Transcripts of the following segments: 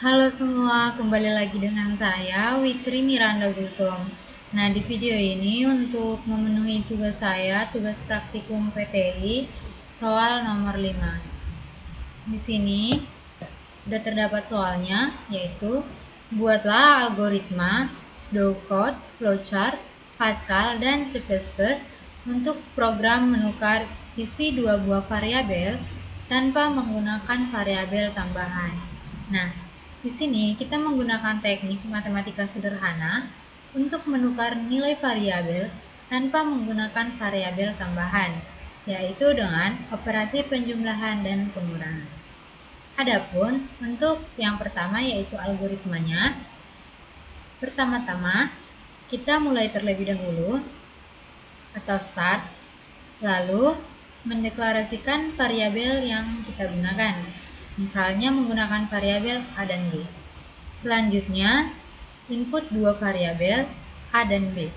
Halo semua, kembali lagi dengan saya Witri Miranda Gultom. Nah, di video ini untuk memenuhi tugas saya, tugas praktikum PTI, soal nomor 5. Di sini sudah terdapat soalnya, yaitu buatlah algoritma, pseudocode, flowchart, Pascal, dan C++ untuk program menukar isi dua buah variabel tanpa menggunakan variabel tambahan. Nah, di sini kita menggunakan teknik matematika sederhana untuk menukar nilai variabel tanpa menggunakan variabel tambahan, yaitu dengan operasi penjumlahan dan pengurangan. Adapun untuk yang pertama yaitu algoritmanya, pertama-tama kita mulai terlebih dahulu atau start, lalu mendeklarasikan variabel yang kita gunakan, misalnya menggunakan variabel A dan B. Selanjutnya, input dua variabel A dan B.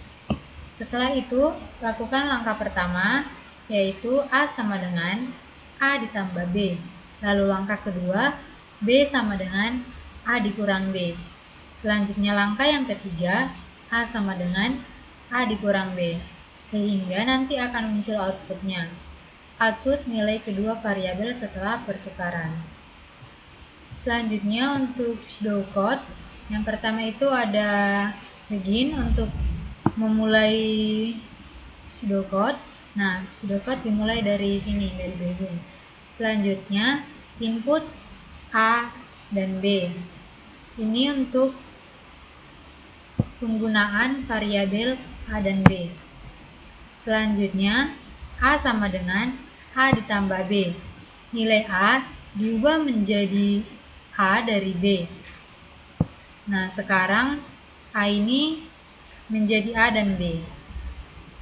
Setelah itu, lakukan langkah pertama, yaitu A sama dengan A ditambah B. Lalu langkah kedua, B sama dengan A dikurang B. Selanjutnya langkah yang ketiga, A sama dengan A dikurang B. Sehingga nanti akan muncul outputnya. Output nilai kedua variabel setelah pertukaran. Selanjutnya untuk pseudocode, yang pertama itu ada begin untuk memulai pseudocode. Nah, pseudocode dimulai dari sini, dari begin. Selanjutnya input A dan B. Ini untuk penggunaan variabel A dan B. Selanjutnya A sama dengan A ditambah B. Nilai A diubah menjadi A dari B. Nah, sekarang A ini menjadi A dan B.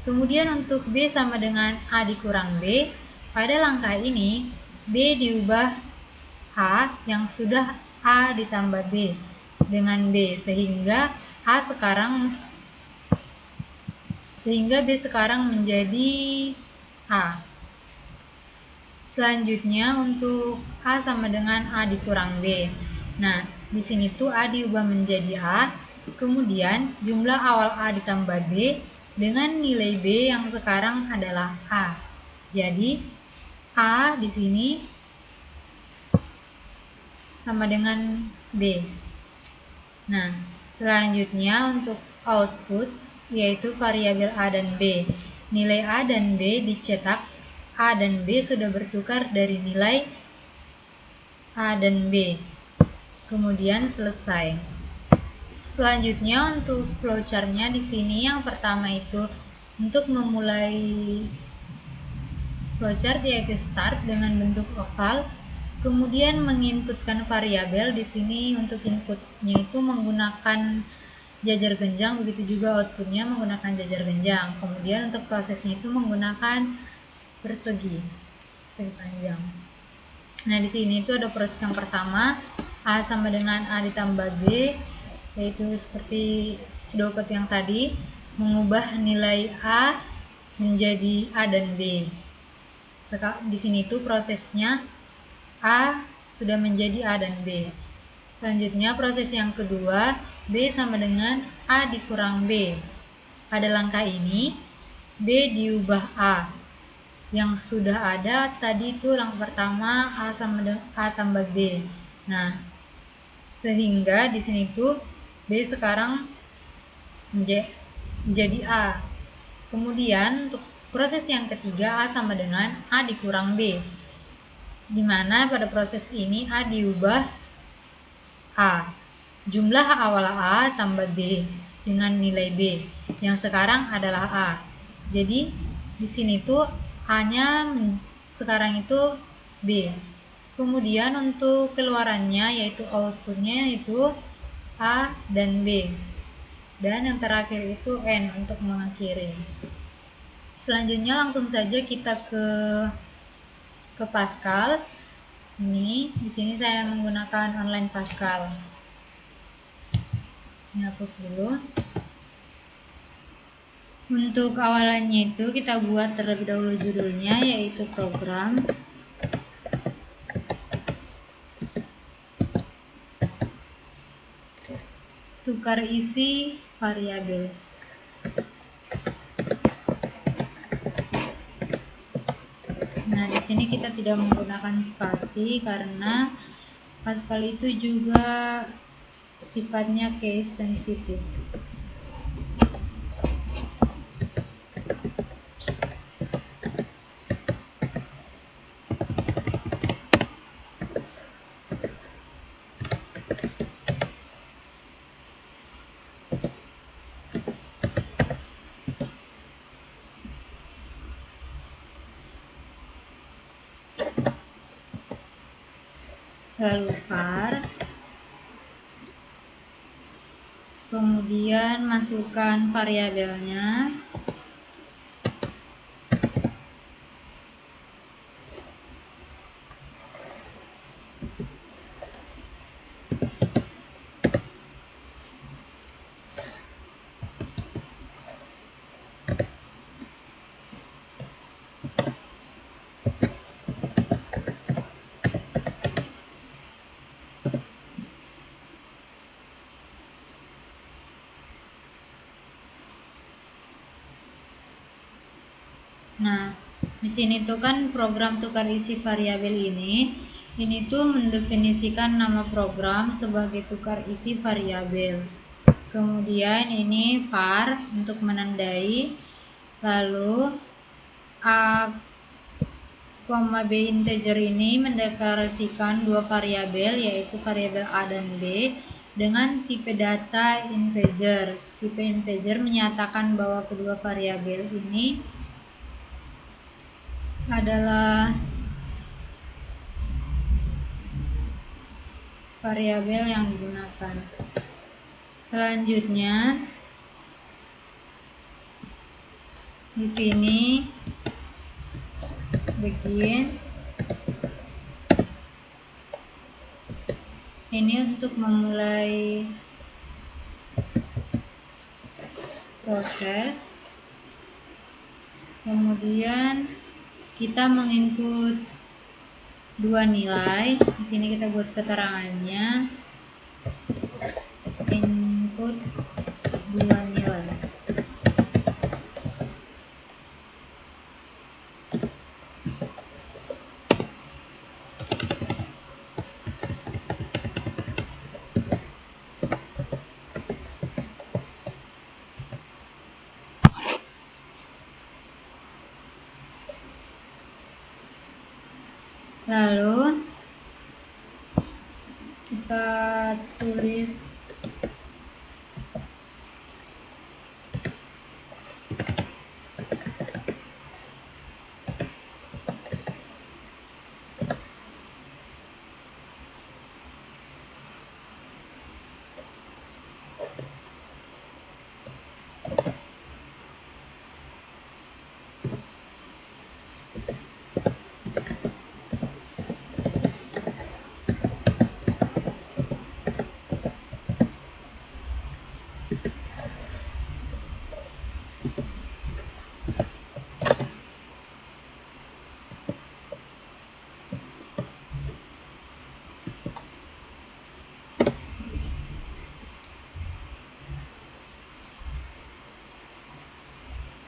Kemudian untuk B sama dengan A dikurang B, pada langkah ini B diubah A yang sudah A ditambah B dengan B, sehingga B sekarang menjadi A. Selanjutnya untuk A sama dengan A dikurang B. Nah, di sini tuh A diubah menjadi A, kemudian jumlah awal A ditambah B dengan nilai B yang sekarang adalah A. Jadi A di sini sama dengan B. Nah, selanjutnya untuk output yaitu variabel A dan B. Nilai A dan B dicetak, A dan B sudah bertukar dari nilai A dan B. Kemudian selesai. Selanjutnya untuk flowchart-nya di sini yang pertama itu untuk memulai flowchart yaitu start dengan bentuk oval. Kemudian menginputkan variabel di sini untuk inputnya itu menggunakan jajar genjang, begitu juga outputnya menggunakan jajar genjang. Kemudian untuk prosesnya itu menggunakan persegi panjang. Nah, di sini itu ada proses yang pertama, A sama dengan A ditambah B, yaitu seperti pseudocode yang tadi, mengubah nilai A menjadi A dan B. Di sini itu prosesnya A sudah menjadi A dan B. Selanjutnya proses yang kedua, B sama dengan A dikurang B. Pada langkah ini, B diubah A. Yang sudah ada tadi itu langkah pertama A sama dengan A tambah B. Nah, sehingga di sini tuh B sekarang menjadi A. Kemudian untuk proses yang ketiga, A sama dengan A dikurang B. Di mana pada proses ini A diubah A. Jumlah awal A tambah B dengan nilai B yang sekarang adalah A. Jadi di sini tuh A-nya sekarang itu B. Kemudian untuk keluarannya yaitu outputnya itu A dan B. Dan yang terakhir itu N untuk mengakhiri. Selanjutnya langsung saja kita ke Pascal. Ini di sini saya menggunakan online Pascal. Ini hapus dulu. Untuk awalannya itu kita buat terlebih dahulu judulnya yaitu program. tukar isi variabel. Nah, di sini kita tidak menggunakan spasi karena Pascal itu juga sifatnya case sensitif. Lalu var, kemudian masukkan variabelnya, Nah, di sini tuh kan program tukar isi variabel ini tuh mendefinisikan nama program sebagai tukar isi variabel. Kemudian ini var untuk menandai, lalu a, B integer ini mendeklarasikan dua variabel, yaitu variabel a dan b dengan tipe data integer. Tipe integer menyatakan bahwa kedua variabel ini adalah variabel yang digunakan. Selanjutnya di sini begin ini untuk memulai proses. Kemudian kita menginput dua nilai. Di sini kita buat keterangannya, input dua nilai. Lalu kita tulis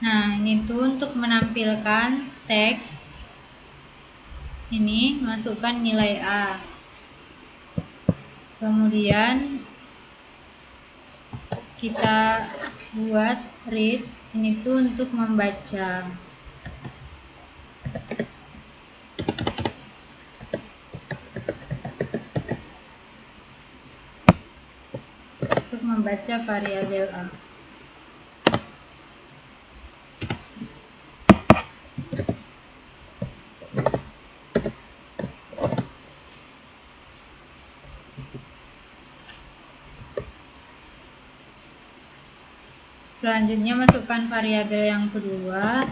Nah, ini tuh untuk menampilkan teks. Ini masukkan nilai A. Kemudian kita buat read, ini tuh untuk membaca. Untuk membaca variabel A. Selanjutnya masukkan variabel yang kedua.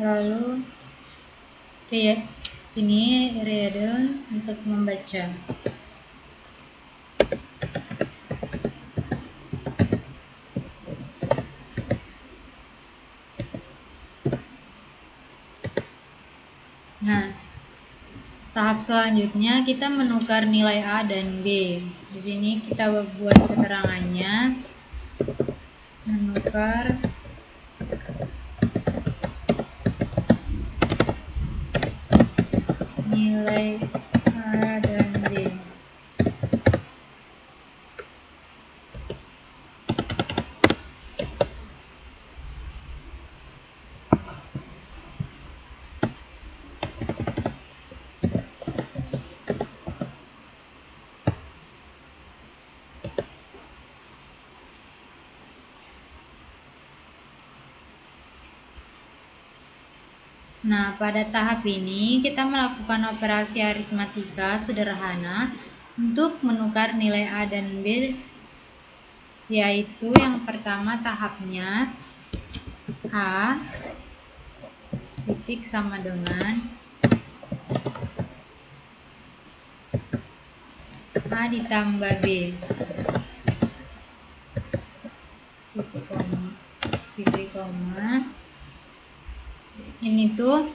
Lalu ini reading untuk membaca. Nah, tahap selanjutnya kita menukar nilai A dan B. Di sini kita buat keterangannya. Menukar nilai A dan B. Nah, pada tahap ini kita melakukan operasi aritmatika sederhana untuk menukar nilai A dan B, yaitu yang pertama tahapnya A titik sama dengan A ditambah B titik koma. Ini tuh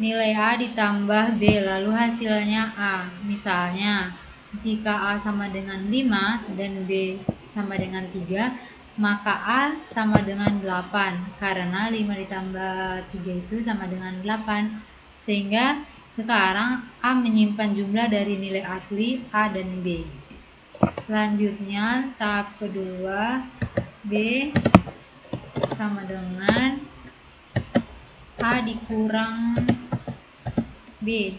nilai A ditambah B, lalu hasilnya A. Misalnya, jika A sama dengan 5 dan B sama dengan 3, maka A sama dengan 8, karena 5 ditambah 3 itu sama dengan 8. Sehingga sekarang A menyimpan jumlah dari nilai asli A dan B. Selanjutnya, tahap kedua, B sama dengan A dikurang B.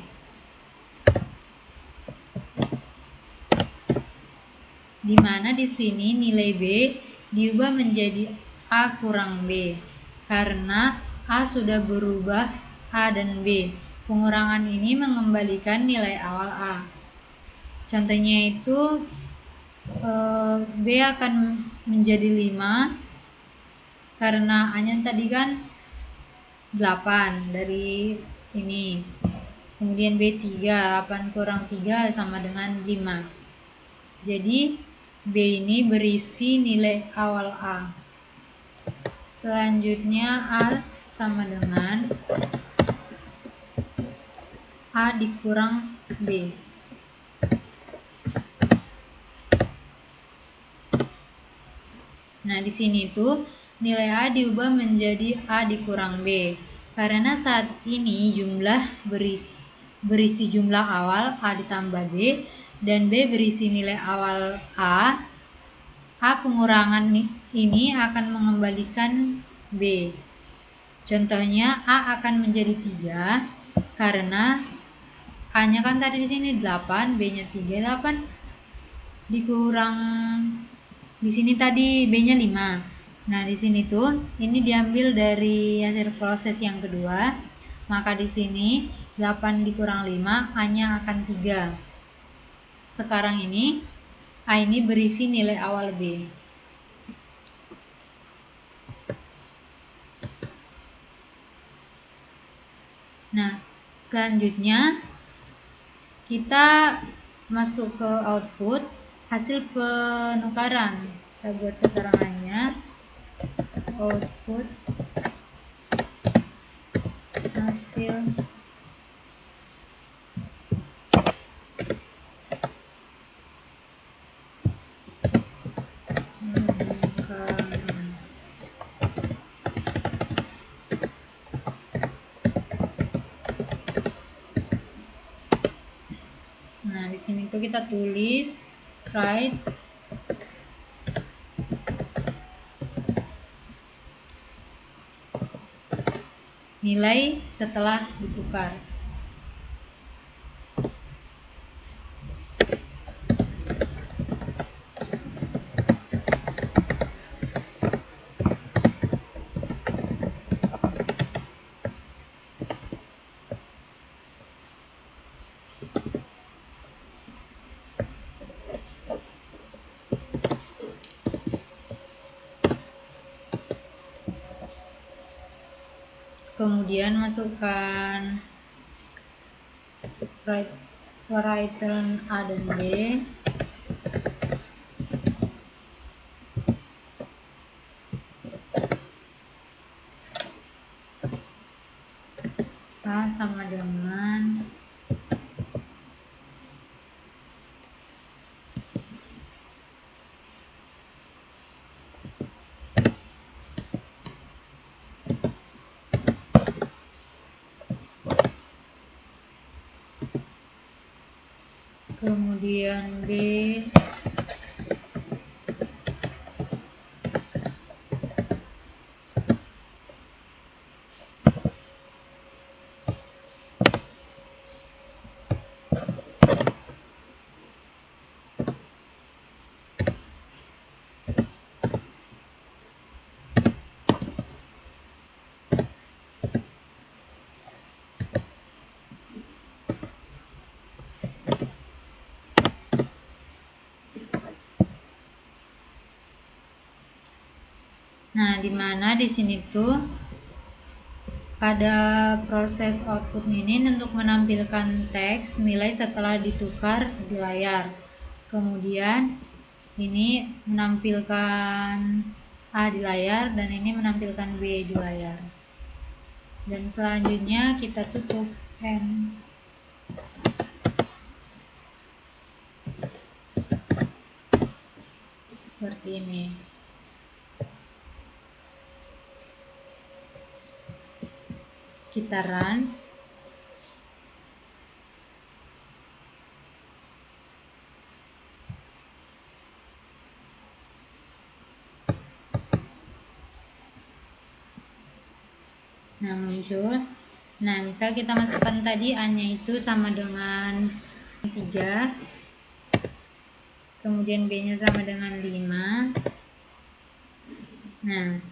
Di mana di sini nilai B diubah menjadi A kurang B karena A sudah berubah A dan B. Pengurangan ini mengembalikan nilai awal A. Contohnya itu B akan menjadi 5 karena A-nya tadi kan 8 dari ini. Kemudian B 3, 8 kurang 3 sama dengan 5. Jadi B ini berisi nilai awal A. Selanjutnya A sama dengan A dikurang B. Nah, di sini tuh nilai A diubah menjadi A dikurang B. Karena saat ini jumlah berisi jumlah awal A ditambah B dan B berisi nilai awal A pengurangan ini akan mengembalikan B. Contohnya A akan menjadi 3 karena A-nya kan tadi di sini 8, B-nya 3, 8 dikurang di sini tadi B-nya 5. Nah, di sini tuh ini diambil dari hasil proses yang kedua. Maka di sini 8 dikurang 5, A-nya akan 3. Sekarang ini A ini berisi nilai awal B. Nah, selanjutnya kita masuk ke output hasil penukaran. Kita buat keterangannya. Output hasil penukaran. Nah, di sini tuh kita tulis write nilai setelah ditukar. Kemudian masukkan variabel A dan B. A sama dengan kemudian B Nah, dimana di sini tuh pada proses output ini untuk menampilkan teks nilai setelah ditukar di layar. Kemudian ini menampilkan A di layar dan ini menampilkan B di layar. Dan selanjutnya kita tutup N. Seperti ini. Kita run. Nah, muncul. Nah, misal kita masukkan tadi A-nya itu sama dengan 3. Kemudian B-nya sama dengan 5. Nah,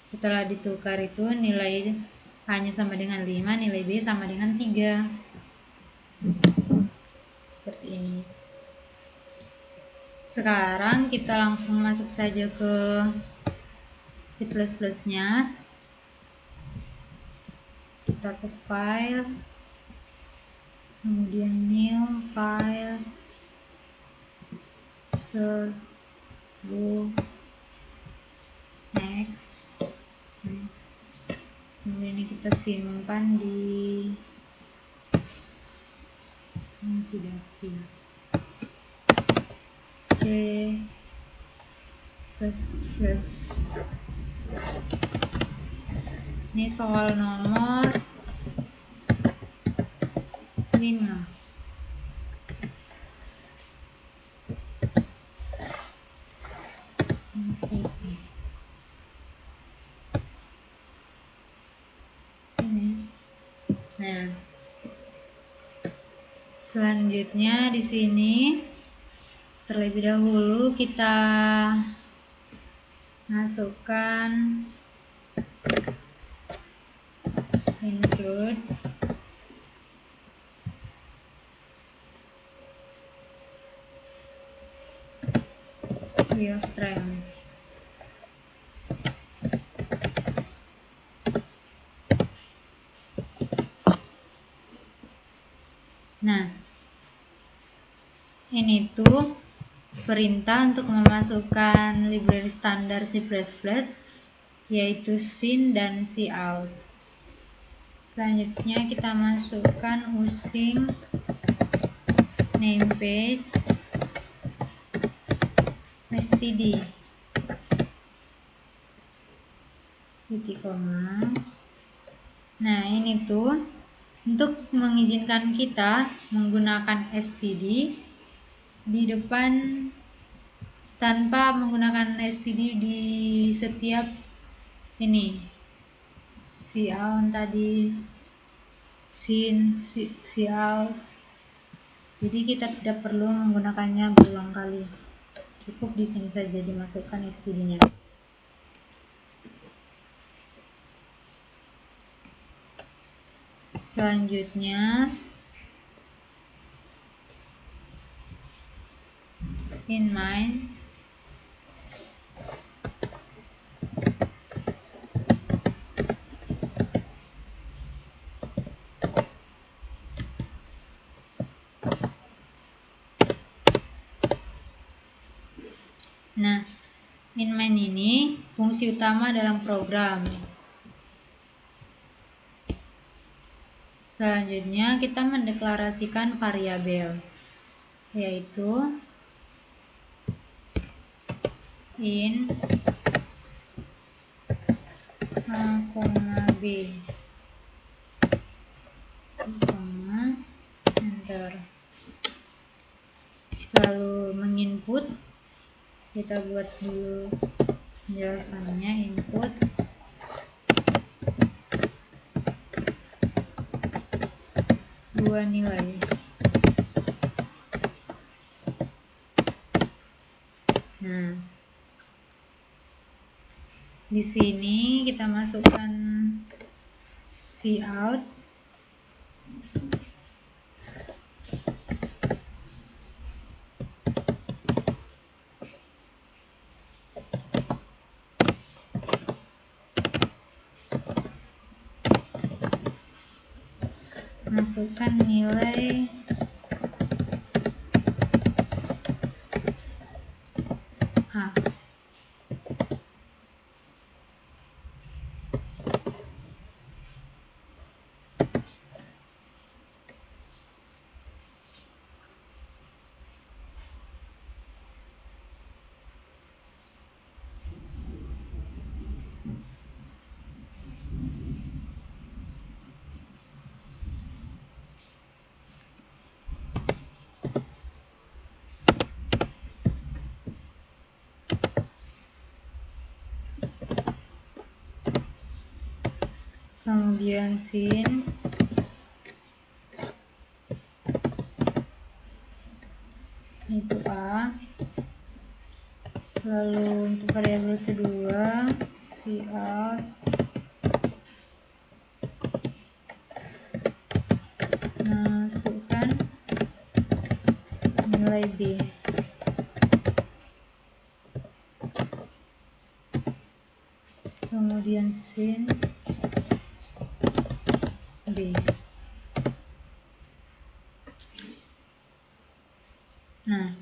setelah ditukar itu nilai A-nya sama dengan 5, nilai B sama dengan 3. Seperti ini. Sekarang kita langsung masuk saja ke C++ nya. Kita ke file, kemudian new file, search, go, next. Kemudian ini kita simpan di C++. Ini soal nomor 5. Nah, selanjutnya di sini terlebih dahulu kita masukkan include strength. Nah, ini tuh perintah untuk memasukkan library standar C++, yaitu sin dan cout. Selanjutnya kita masukkan using namespace std titik koma. Nah, ini tuh untuk mengizinkan kita menggunakan std di depan tanpa menggunakan std di setiap ini cout tadi, sin, cout. Jadi kita tidak perlu menggunakannya berulang kali. Cukup di sini saja dimasukkan std-nya. Selanjutnya in main utama dalam program. Selanjutnya kita mendeklarasikan variabel, yaitu int a, b, enter. Lalu menginput, kita buat dulu penjelasannya. Input dua nilai. Nah, di sini kita masukkan cout, masukkan nilai A. Kemudian sin itu A. Lalu untuk variabel kedua cout masukkan nilai B. Kemudian sin B. Nah,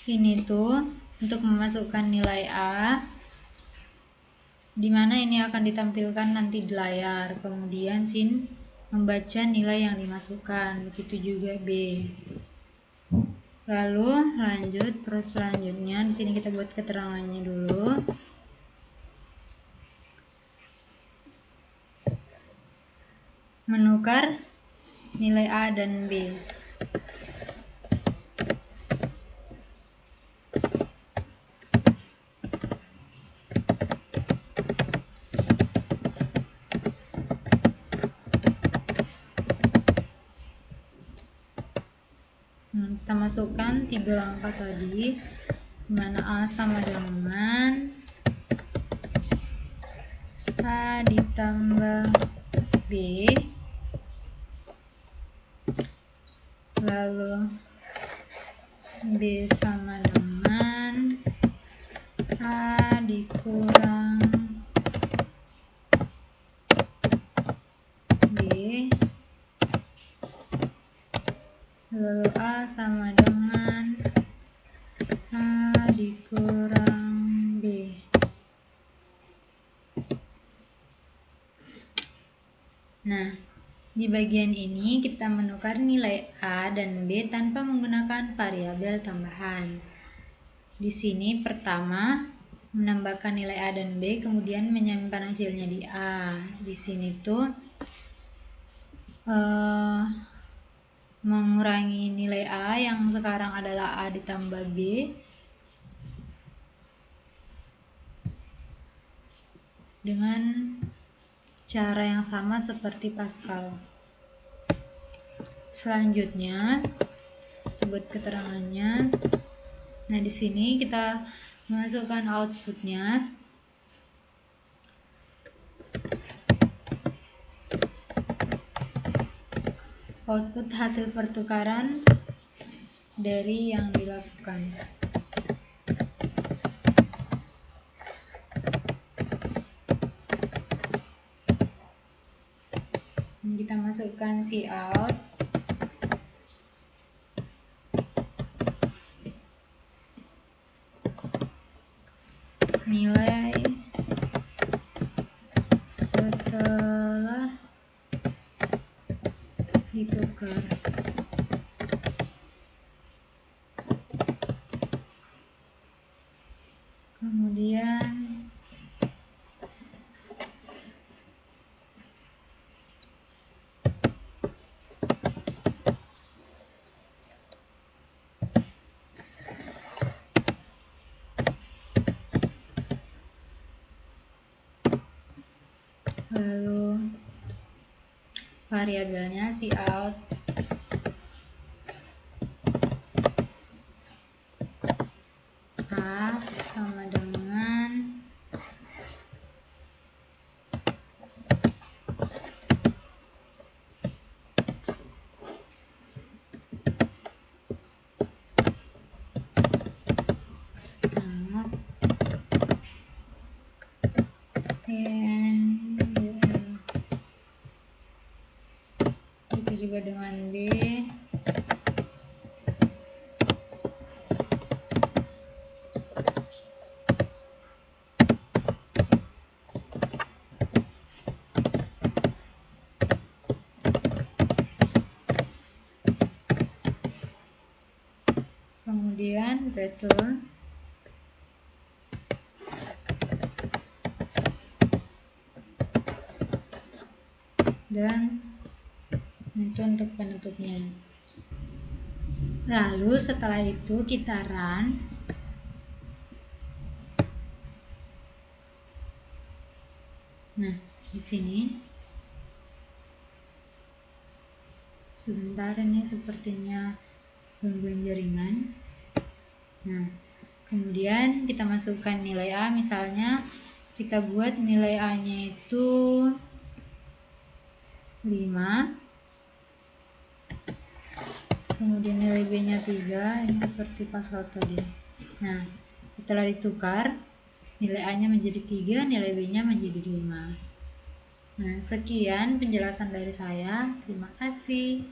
ini tuh untuk memasukkan nilai A, dimana ini akan ditampilkan nanti di layar. Kemudian sin membaca nilai yang dimasukkan, begitu juga B. Lalu lanjut proses selanjutnya. Di sini kita buat keterangannya dulu. Menukar nilai A dan B. Kita masukkan 3 angka tadi, dimana A sama dengan A ditambah B, lalu B sama dengan A dikurang B, lalu A sama dengan A dikurang B. Nah, di bagian ini kita menukar nilai A dan B tanpa menggunakan variabel tambahan. Di sini pertama menambahkan nilai A dan B, kemudian menyimpan hasilnya di A. Di sini tuh mengurangi nilai A yang sekarang adalah A ditambah B dengan cara yang sama seperti Pascal. Selanjutnya buat keterangannya. Nah, di sini kita masukkan outputnya. Output hasil pertukaran dari yang dilakukan. Kita masukkan cout. lalu variabelnya cout A sama dengan itu juga dengan B. Kemudian return dan itu untuk penutupnya. Lalu setelah itu kita run. Nah, di sini sebentar, ini sepertinya gangguan jaringan. Nah, kemudian kita masukkan nilai A, misalnya kita buat nilai A-nya itu 5, kemudian nilai B-nya 3, ini seperti pasal tadi. Nah, setelah ditukar, nilai A-nya menjadi 3, nilai B-nya menjadi 5. Nah, sekian penjelasan dari saya. Terima kasih.